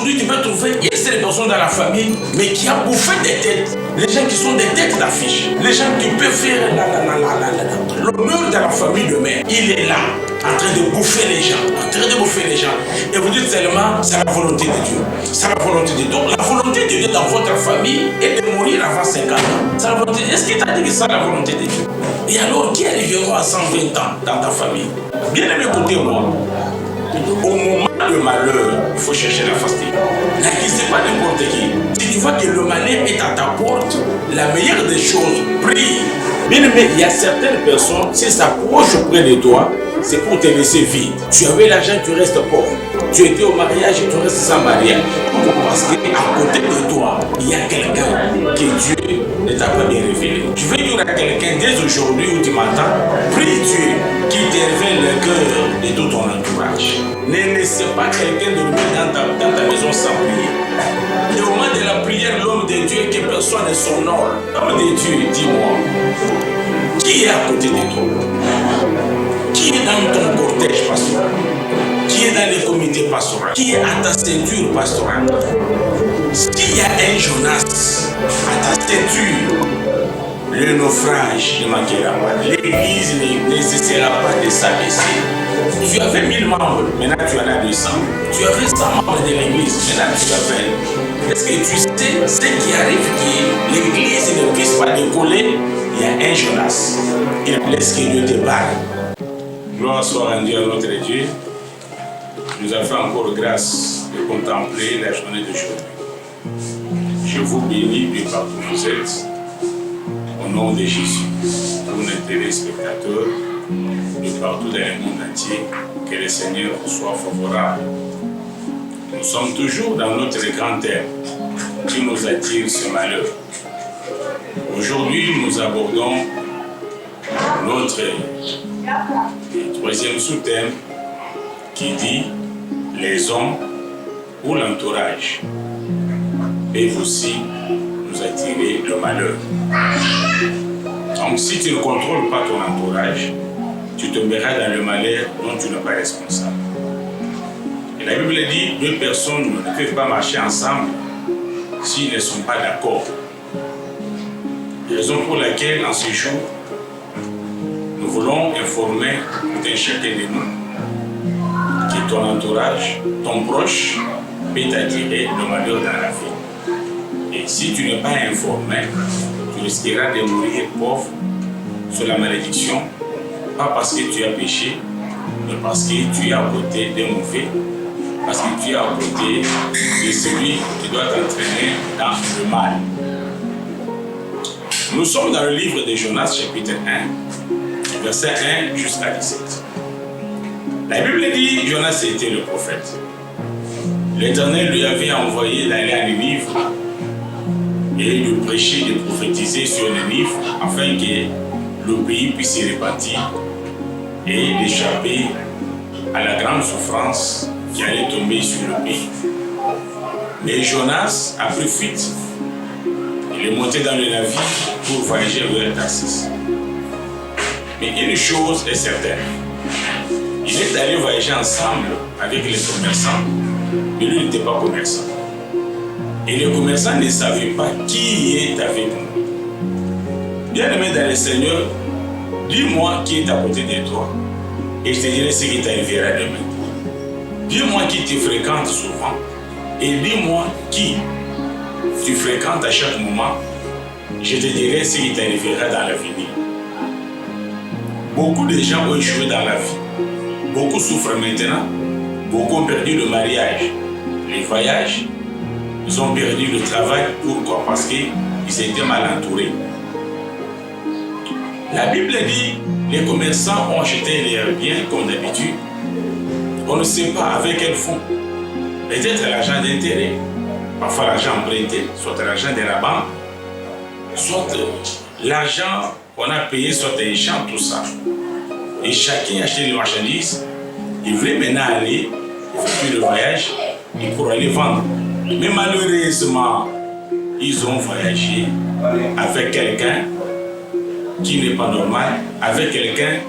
Aujourd'hui, tu peux trouver une seule personne dans la famille, mais qui a bouffé des têtes. Les gens qui sont des têtes d'affiche. Les gens qui peuvent faire l'honneur de la famille de mère. Il est là, en train de bouffer les gens. En train de bouffer les gens. Et vous dites seulement, c'est la volonté de Dieu. C'est la volonté de Dieu. Donc la volonté de Dieu dans votre famille est de mourir avant 50 ans. C'est la volonté. Est-ce qu'il t'a dit que c'est la volonté de Dieu? Et alors, qui arrivera à 120 ans dans ta famille? Bien aimé, écoutez-moi. Au moment de malheur, il faut chercher la face de Dieu. N'accusez pas n'importe qui. Si tu vois que le malheur est à ta porte, la meilleure des choses, prie. Bien aimé, il y a certaines personnes, si ça s'approche auprès de toi, c'est pour te laisser vide. Tu avais l'argent, tu restes pauvre. Tu étais au mariage et tu restes sans mariage. Parce qu'à côté de toi, il y a quelqu'un que Dieu ne t'a pas bien révélé. Je veux dire à quelqu'un dès aujourd'hui où tu m'entends, prie Dieu qui te révèle le cœur de tout ton entourage. Ne laissez pas quelqu'un dormir dans ta maison sans prier. Au moment de la prière, l'homme de Dieu, que personne ne s'honore. L'homme de Dieu, dis-moi, qui est à côté de toi? Qui est dans ton cortège pastoral? Qui est dans les comités pastoraux? Qui est à ta ceinture pastorale? S'il y a un Jonas à ta ceinture, le naufrage ne manquera pas. L'église ne cessera pas de s'abaisser. Tu avais 1000 membres, maintenant tu en as 200. Tu avais 100 membres de l'église, maintenant tu as 20. Est-ce que tu sais ce qui arrive que l'église ne puisse pas décoller? Il y a un Jonas. Il laisse que Dieu te parle. Gloire soit rendue à notre Dieu. Nous avons fait encore grâce de contempler la journée d'aujourd'hui. Je vous bénis de partout où vous êtes. Au nom de Jésus, pour nos téléspectateurs, de partout dans le monde entier, que le Seigneur soit favorable. Nous sommes toujours dans notre grand thème qui nous attire ce malheur. Aujourd'hui, nous abordons notre troisième sous-thème qui dit les hommes ou l'entourage peuvent aussi nous attirer le malheur. Donc si tu ne contrôles pas ton entourage, tu tomberas dans le malheur dont tu n'es pas responsable. Et la Bible dit deux personnes ne peuvent pas marcher ensemble s'ils ne sont pas d'accord. Raison pour laquelle en ce jour, nous voulons informer tout un chacun de nous que ton entourage, ton proche, peut t'attirer le malheur dans la vie. Et si tu n'es pas informé, tu risqueras de mourir pauvre sous la malédiction, pas parce que tu as péché, mais parce que tu es à côté des mauvais, parce que tu es à côté de celui qui doit t'entraîner dans le mal. Nous sommes dans le livre de Jonas, chapitre 1, verset 1 jusqu'à 17. La Bible dit Jonas était le prophète. L'Éternel lui avait envoyé d'aller à Ninive et de prêcher, de prophétiser sur Ninive afin que le pays puisse se repentir et d'échapper à la grande souffrance qui allait tomber sur le pays. Mais Jonas a pris fuite. Il est monté dans le navire pour voyager vers Tarsis. Mais une chose est certaine, il est allé voyager ensemble avec les commerçants, mais lui n'était pas commerçant. Et les commerçants ne savaient pas qui est avec nous. Bien-aimé dans le Seigneur, dis-moi qui est à côté de toi, et je te dirai ce qui t'arrivera demain. Dis-moi qui te fréquente souvent, et dis-moi qui tu fréquentes à chaque moment, je te dirai ce qui t'arrivera dans l'avenir. Beaucoup de gens ont échoué dans la vie. Beaucoup souffrent maintenant. Beaucoup ont perdu le mariage, les voyages. Ils ont perdu le travail. Pourquoi? Parce qu'ils étaient mal entourés. La Bible dit les commerçants ont acheté leurs biens comme d'habitude. On ne sait pas avec quel fonds. Peut-être l'argent d'intérêt. Parfois l'argent emprunté, soit l'argent de la banque, soit l'argent qu'on a payé, soit des champs, tout ça. Et chacun a acheté les marchandises. Il voulait maintenant aller effectuer le voyage et pour aller vendre. Mais malheureusement, ils ont voyagé avec quelqu'un qui n'est pas normal, avec quelqu'un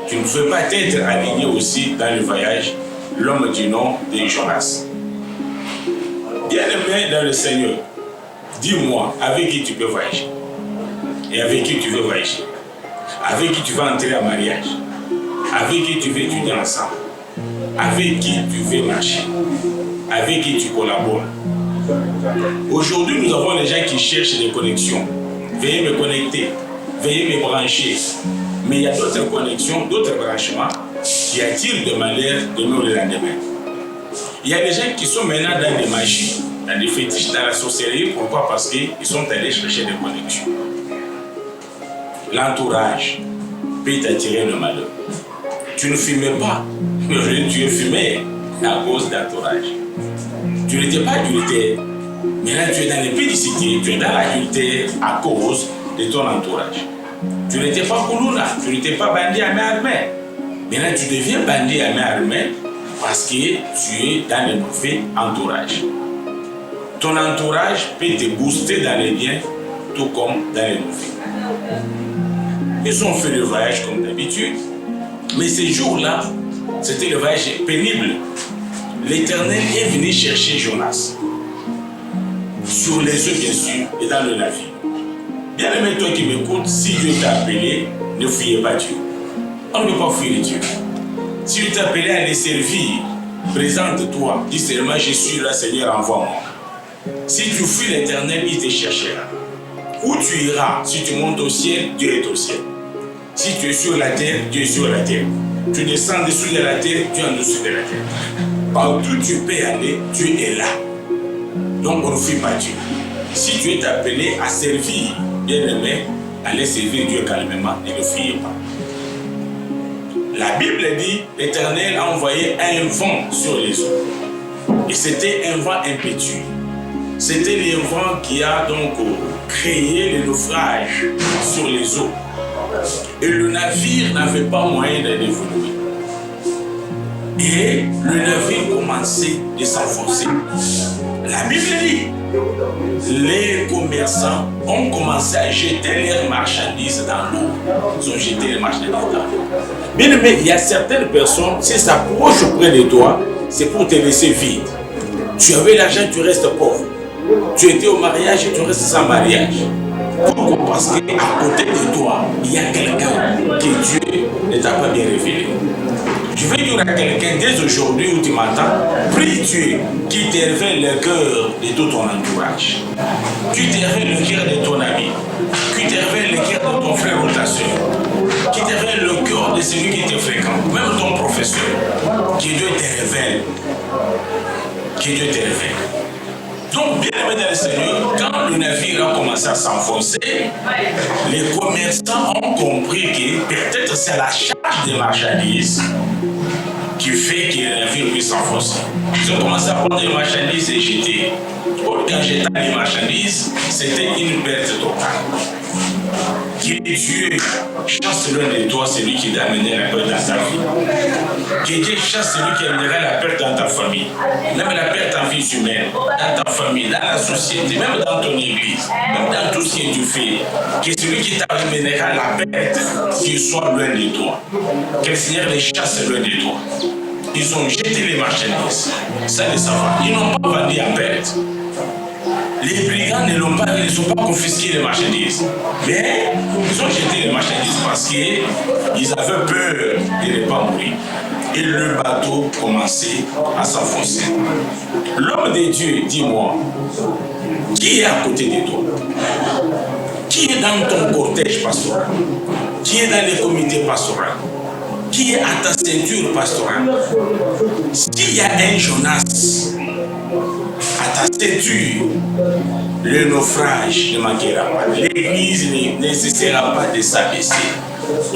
qui ne pouvait pas être aligné aussi dans le voyage, l'homme du nom de Jonas. Bien-aimé dans le Seigneur, dis-moi avec qui tu peux voyager et avec qui tu veux voyager, avec qui tu vas entrer en mariage, avec qui tu veux étudier ensemble, avec qui tu veux marcher, avec qui tu collabores. Aujourd'hui, nous avons les gens qui cherchent des connexions. Veuillez me connecter, veuillez me brancher. Mais il y a d'autres connexions, d'autres branchements qui attirent de malheur de nous le lendemain. Il y a des gens qui sont maintenant dans des magies, dans des fétiches, dans la sorcellerie. Pourquoi? Parce qu'ils sont allés chercher des connexions. L'entourage peut t'attirer le malheur. Tu ne fumais pas, mais tu es fumé à cause d'entourage. Tu n'étais pas adultère, mais là tu es dans l'impudicité, tu es dans l'adultère à cause de ton entourage. Tu n'étais pas Koulouna, tu n'étais pas bandit à main armée. Maintenant tu deviens bandit à main armée parce que tu es dans le mauvais entourage. Ton entourage peut te booster dans les biens, tout comme dans les mauvais. Ils ont fait le voyage comme d'habitude, mais ces jours-là, c'était le voyage pénible. L'Éternel est venu chercher Jonas, sur les eaux bien sûr, et dans le navire. Bien aimé, toi qui m'écoutes, si Dieu t'a appelé, ne fuyez pas Dieu. On ne peut pas fuir Dieu. Si Dieu t'a appelé à les servir, présente-toi, dis seulement je suis là, Seigneur, envoie-moi. Si tu fuis l'Éternel, il te cherchera. Où tu iras, si tu montes au ciel, Dieu est au ciel. Si tu es sur la terre, Dieu est sur la terre. Tu descends dessous de la terre, Dieu est en dessous de la terre. Partout tu peux aller, Dieu est là. Donc on ne fuit pas Dieu. Si tu es appelé à servir, bien aimé, allez servir Dieu calmement et ne fuyez pas. La Bible dit, l'Éternel a envoyé un vent sur les eaux. Et c'était un vent impétueux. C'était le vent qui a donc créé le naufrage sur les eaux. Et le navire n'avait pas moyen de d'évoluer. Et le navire commençait à s'enfoncer. La Bible dit, les commerçants ont commencé à jeter leurs marchandises dans l'eau. Ils ont jeté les marchandises dans l'eau. Bien aimé, il y a certaines personnes, si ça s'approche auprès de toi, c'est pour te laisser vide. Tu avais l'argent, tu restes pauvre. Tu étais au mariage et tu restes sans mariage. Pourquoi? Parce qu'à côté de toi, il y a quelqu'un que Dieu ne t'a pas bien révélé. Je veux dire à quelqu'un dès aujourd'hui où tu m'entends, prie Dieu qui te révèle le cœur de tout ton entourage, qui te révèle le cœur de ton ami, qui te révèle le cœur de ton frère ou ta soeur, qui te révèle le cœur de celui qui te fréquente, même ton professeur, que Dieu te révèle. Que Dieu te révèle. Donc, bien aimé dans le Seigneur, quand le navire a commencé à s'enfoncer, les commerçants ont compris que peut-être c'est la charge des marchandises qui fait que le navire puisse s'enfoncer. Ils ont commencé à prendre les marchandises et jeter. Quand jetant les marchandises, c'était une perte totale. Que Dieu chasse loin de toi celui qui t'a amené la perte dans ta vie. Que Dieu chasse celui qui amènera la perte dans ta famille. Même la perte en vie humaine, dans ta famille, dans la société, même dans ton église, même dans tout ce que tu fais. Que celui qui t'amènera la perte, qu'il soit loin de toi. Que le Seigneur les chasse loin de toi. Ils ont jeté les marchandises. Ça les savoir. Ils n'ont pas vendu à perte. Les brigands ne l'ont pas, ils n'ont pas confisqué les marchandises. Mais ils ont jeté les marchandises parce qu'ils avaient peur de ne pas mourir. Et le bateau commençait à s'enfoncer. L'homme de Dieu, dis-moi, qui est à côté de toi? Qui est dans ton cortège pastoral? Qui est dans les comités pastoraux? Qui est à ta ceinture pastorale? S'il y a un Jonas à ta ceinture, le naufrage ne manquera pas. L'église ne cessera pas de s'abaisser.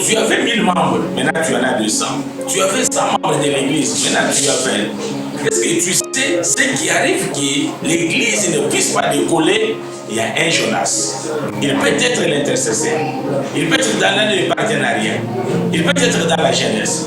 Tu avais 1000 membres, maintenant tu en as 200. Tu avais 100 membres de l'église, maintenant tu as 20. Est-ce que tu sais ce qui arrive que l'église ne puisse pas décoller? Il y a un Jonas. Il peut être l'intercesseur. Il peut être dans le partenariat. Il peut être dans la jeunesse.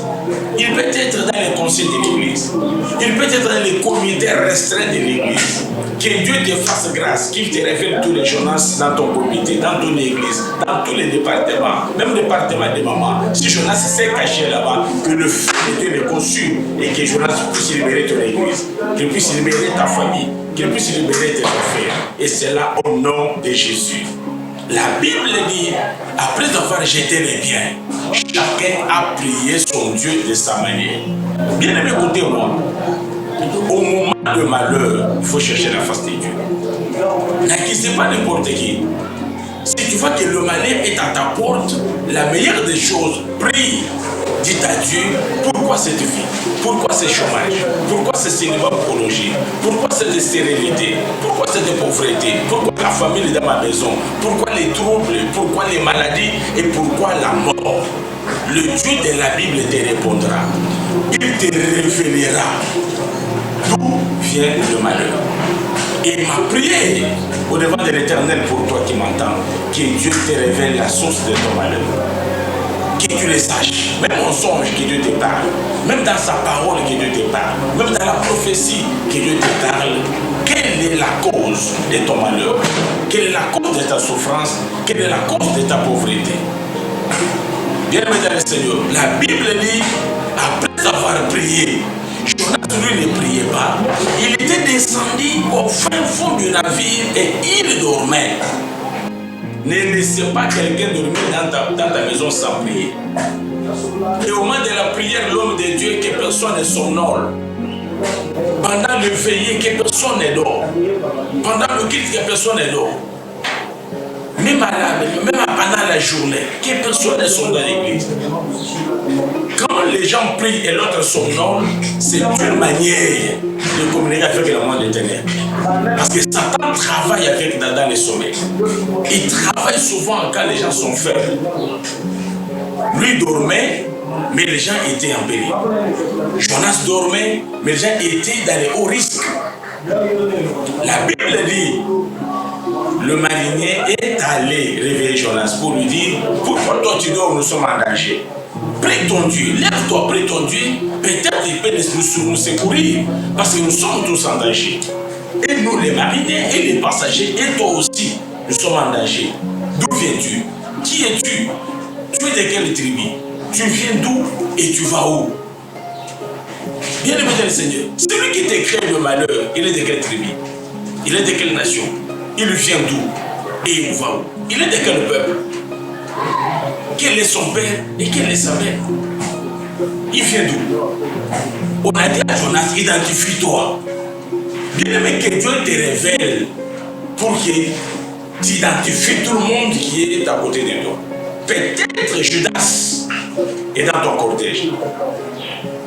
Il peut être dans les conseils de l'église. Il peut être dans les comités restreints de l'église. Que Dieu te fasse grâce, qu'il te révèle tous les Jonas dans ton comité, dans ton église, dans tous les départements, même le département de maman. Si Jonas s'est caché là-bas, que le feu de Dieu le consume et que Jonas puisse libérer ton église, qu'il puisse libérer ta famille, qu'il puisse libérer tes frères. Et c'est là au nom de Jésus. La Bible dit, après avoir jeté les biens, chacun a prié son Dieu de sa manière. Bien aimé, écoutez-moi. Au moment de malheur, il faut chercher la face de Dieu. N'accusez pas n'importe qui. Si tu vois que le malheur est à ta porte, la meilleure des choses, prie. Dites à Dieu, pourquoi cette vie? Pourquoi ce chômage? Pourquoi ce cinéma oncologie? Pourquoi cette stérilité? Pourquoi cette pauvreté? Pourquoi la famille dans ma maison? Pourquoi les troubles? Pourquoi les maladies? Et pourquoi la mort? Le Dieu de la Bible te répondra. Il te révélera d'où vient le malheur. Et ma prière au devant de l'Éternel pour toi qui m'entends, que Dieu te révèle la source de ton malheur. Que tu le saches, même en songe que Dieu te parle, même dans sa parole que Dieu te parle, même dans la prophétie que Dieu te parle. Quelle est la cause de ton malheur? Quelle est la cause de ta souffrance? Quelle est la cause de ta pauvreté? Bien-aimé dans le Seigneur, la Bible dit, après avoir prié, Jonas lui ne priait pas, il était descendu au fin fond du navire et il dormait. Ne laissez pas quelqu'un dormir dans ta maison sans prier. Et au moment de la prière, l'homme de Dieu, que personne ne somnole. Pendant le veillé, que personne ne dort. Pendant le culte, que personne ne dort. Même pendant la journée, que personne ne somnole dans l'église. Quand les gens prient et l'autre somnole, c'est une manière de communiquer avec le monde éternel. Parce que Satan travaille avec dans les sommeils. Il travaille souvent quand les gens sont faibles. Lui dormait, mais les gens étaient en péril. Jonas dormait, mais les gens étaient dans les hauts risques. La Bible dit, le marinier est allé réveiller Jonas pour lui dire, pourquoi toi tu dors, nous sommes en danger. Prie ton Dieu, lève-toi, prie ton Dieu, peut-être il peut nous secourir, parce que nous sommes tous en danger. Et nous les mariniers et les passagers, et toi aussi, nous sommes en danger. D'où viens-tu? Qui es-tu? Tu es de quelle tribu? Tu viens d'où et tu vas où? Bien aimé le Seigneur, celui qui t'a créé le malheur, il est de quelle tribu? Il est de quelle nation? Il vient d'où et il va où? Il est de quel peuple? Quel est son père et quelle est sa mère? Il vient d'où? On a dit à Jonas, identifie-toi. Bien aimé, que Dieu te révèle pour que tu identifies tout le monde qui est à côté de toi. Peut-être Judas est dans ton cortège.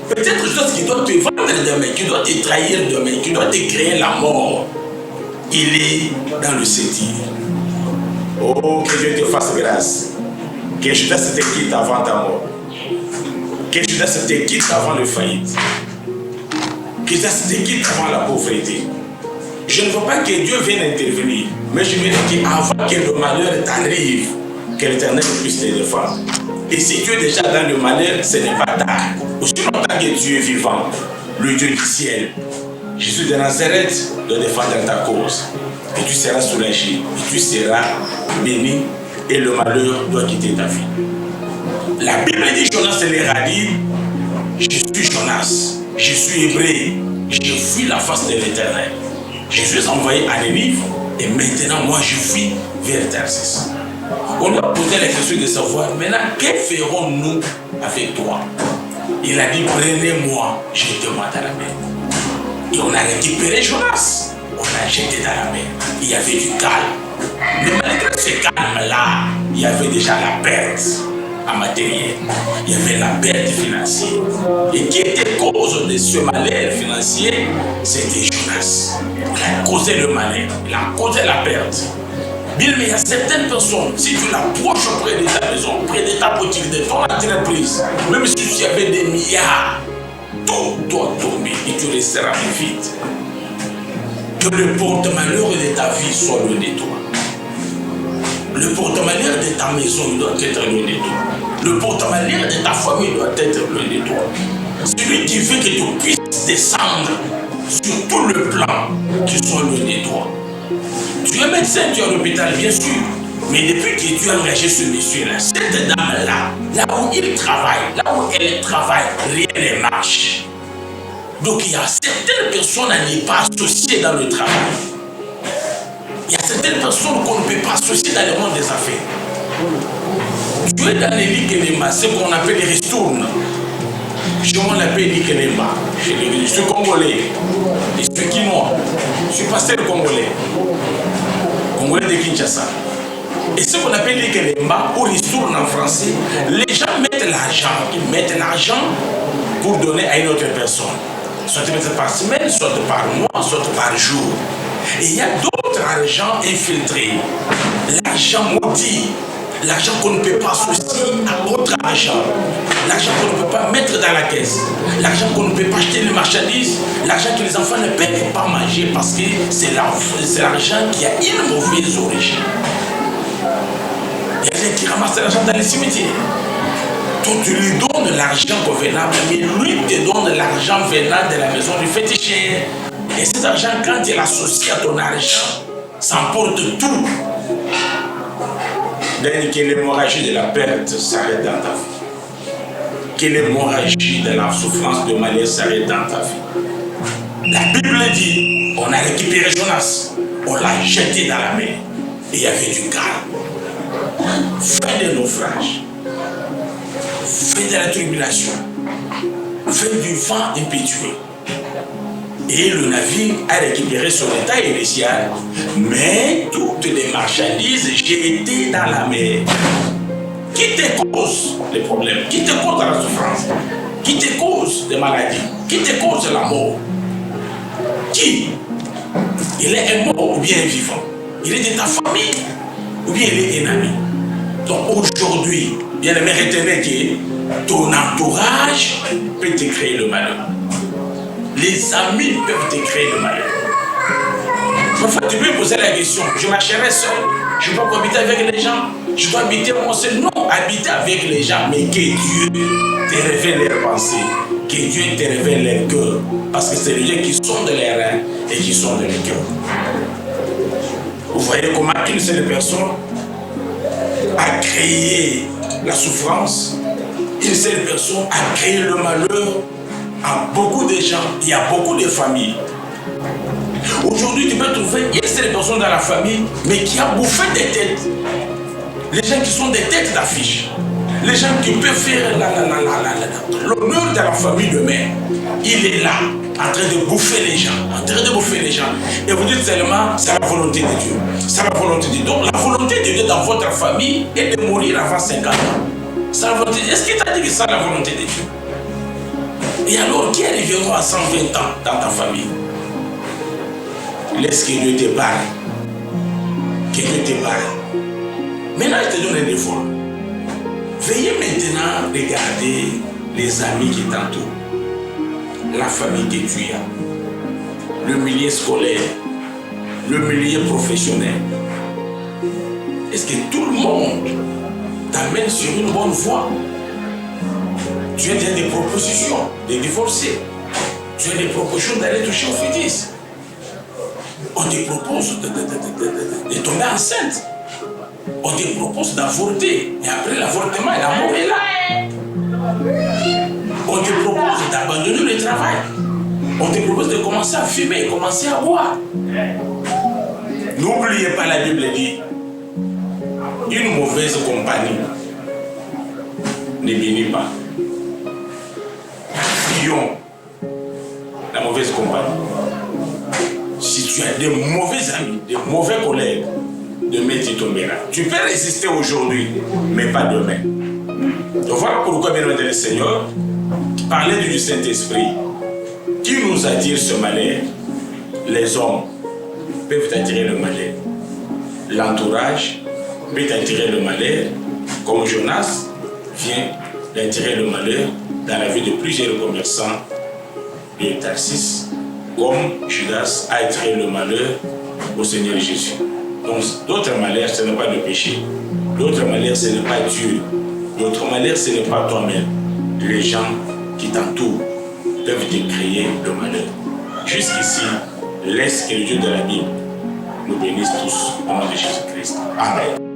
Peut-être Judas qui doit te vendre demain, qui doit te trahir demain, qui doit te créer la mort. Il est dans le sétir. Oh, que Dieu te fasse grâce. Que Judas te quitte avant ta mort. Que Judas te quitte avant le faillite. Que Judas te quitte avant la pauvreté. Je ne veux pas que Dieu vienne intervenir, mais je veux dire qu'avant que le malheur t'arrive, que l'Éternel puisse te défendre. Et si tu es déjà dans le malheur, ce n'est pas tard. Aussi longtemps que Dieu est vivant, le Dieu du ciel, Jésus de Nazareth doit défendre ta cause. Et tu seras soulagé, et tu seras béni, et le malheur doit quitter ta vie. La Bible dit, Jonas leur a dit, je suis Jonas, je suis hébreu, je fuis la face de l'Éternel. Je suis envoyé à Nénive, et maintenant moi je fuis vers Tarsis. On doit poser la question de savoir, maintenant, que ferons-nous avec toi? Il a dit, prenez-moi, jetez-moi dans la mer. Et on a récupéré Jonas, on l'a jeté dans la mer. Il y avait du calme. Mais malgré ce calme-là, il y avait déjà la perte en matériel. Il y avait la perte financière. Et qui était cause de ce malheur financier, c'était Jonas. Il a causé le malheur, il a causé la perte. Bien, mais il y a certaines personnes, si tu l'approches près de ta maison, près de ta boutique, de ton entreprise, même si tu avais des milliards, tout doit tomber et tu resteras vide. Que le porte-malheur de ta vie soit loin de toi. Le porte-malheur de ta maison doit être loin de toi. Le porte-malheur de ta famille doit être loin de toi. Celui qui veut que tu puisses descendre sur tout le plan qui sont loin de toi. Tu es médecin, tu es à l'hôpital, bien sûr. Mais depuis que tu as engagé ce monsieur-là, cette dame-là, là où il travaille, là où elle travaille, rien ne marche. Donc il y a certaines personnes à ne pas associer dans le travail. Il y a certaines personnes qu'on ne peut pas associer dans le monde des affaires. Tu es dans les Likelemba, ce qu'on appelle les ristournes. Je m'en appelle Likelemba. Je suis congolais. Je suis quinois. Je suis pasteur congolais. Congolais de Kinshasa. Et ce qu'on appelle Likelemba, ou ristourne en français, les gens mettent l'argent. Ils mettent l'argent pour donner à une autre personne. Soit par semaine, soit par mois, soit par jour. Et il y a d'autres argents infiltrés. L'argent maudit. L'argent qu'on ne peut pas associer à autre argent. L'argent qu'on ne peut pas mettre dans la caisse. L'argent qu'on ne peut pas acheter les marchandises. L'argent que les enfants ne peuvent pas manger parce que c'est l'argent qui a une mauvaise origine. Il y a des gens qui ramassent l'argent dans les cimetières. Toi, tu lui donnes l'argent convenable, mais lui te donne l'argent venant de la maison du féticheur. Et cet argent, quand il est associé à ton argent, ça emporte tout. Que l'hémorragie de la perte s'arrête dans ta vie. Que l'hémorragie de la souffrance de malheur s'arrête dans ta vie. La Bible dit, on a récupéré Jonas, on l'a jeté dans la mer. Et il y avait du calme. Fin de naufrage. Fin de la tribulation. Fin du vent impétueux. Et le navire a récupéré son état initial, mais toutes les marchandises jetées dans la mer. Qui te cause les problèmes? Qui te cause la souffrance? Qui te cause des maladies? Qui te cause la mort? Qui? Il est un mort ou bien un vivant? Il est de ta famille ou bien il est un ami? Donc aujourd'hui, bien aimé, retenez que ton entourage peut te créer le malheur. Les amis peuvent te créer le malheur. Parfois, tu peux me poser la question, je marcherai seul, je ne peux pas habiter avec les gens, je dois habiter moi seul. Non, habiter avec les gens, mais que Dieu te révèle leurs pensées, que Dieu te révèle leur cœur, parce que c'est les gens qui sont de leurs reins et qui sont de leur cœur. Vous voyez comment une seule personne a créé la souffrance, une seule personne a créé le malheur à beaucoup de gens, il y a beaucoup de familles. Aujourd'hui, tu peux trouver une seule personne dans la famille, mais qui a bouffé des têtes. Les gens qui sont des têtes d'affiche. Les gens qui peuvent faire l'honneur de la famille demain. Il est là, en train de bouffer les gens. En train de bouffer les gens. Et vous dites seulement, c'est la volonté de Dieu. C'est la volonté de Dieu. Donc la volonté de Dieu dans votre famille est de mourir avant 50 ans. C'est la volonté de Dieu. Est-ce qu'il t'a dit que c'est la volonté de Dieu? Et alors, qui arriveront à 120 ans dans ta famille? Laisse que Dieu te parle. Que Dieu te parle. Maintenant, je te donne un effort. Veuillez maintenant regarder les amis qui t'entourent. La famille que tu as. Le milieu scolaire. Le milieu professionnel. Est-ce que tout le monde t'amène sur une bonne voie? Tu as déjà des propositions de divorcer. Tu as des propositions d'aller toucher au fœtus. On te propose de tomber enceinte. On te propose d'avorter. Et après l'avortement, la mort est là. On te propose d'abandonner le travail. On te propose de commencer à fumer, commencer à boire. N'oubliez pas, la Bible dit, une mauvaise compagnie ne bénit pas. La mauvaise compagnie. Si tu as des mauvais amis, des mauvais collègues, demain tu tomberas. Tu peux résister aujourd'hui, mais pas demain. Donc voilà pourquoi, bien aimé le Seigneur, parler du Saint-Esprit, qui nous attire ce malheur. Les hommes peuvent attirer le malheur. L'entourage peut attirer le malheur, comme Jonas vient d'attirer le malheur dans la vie de plusieurs commerçants de Tarsis, comme Judas a attiré le malheur au Seigneur Jésus. Donc, d'autres malheurs, ce n'est pas le péché. D'autres malheurs, ce n'est pas Dieu. D'autres malheurs, ce n'est pas toi-même. Les gens qui t'entourent peuvent te créer le malheur. Jusqu'ici, laisse que le Dieu de la Bible nous bénisse tous au nom de Jésus-Christ. Amen.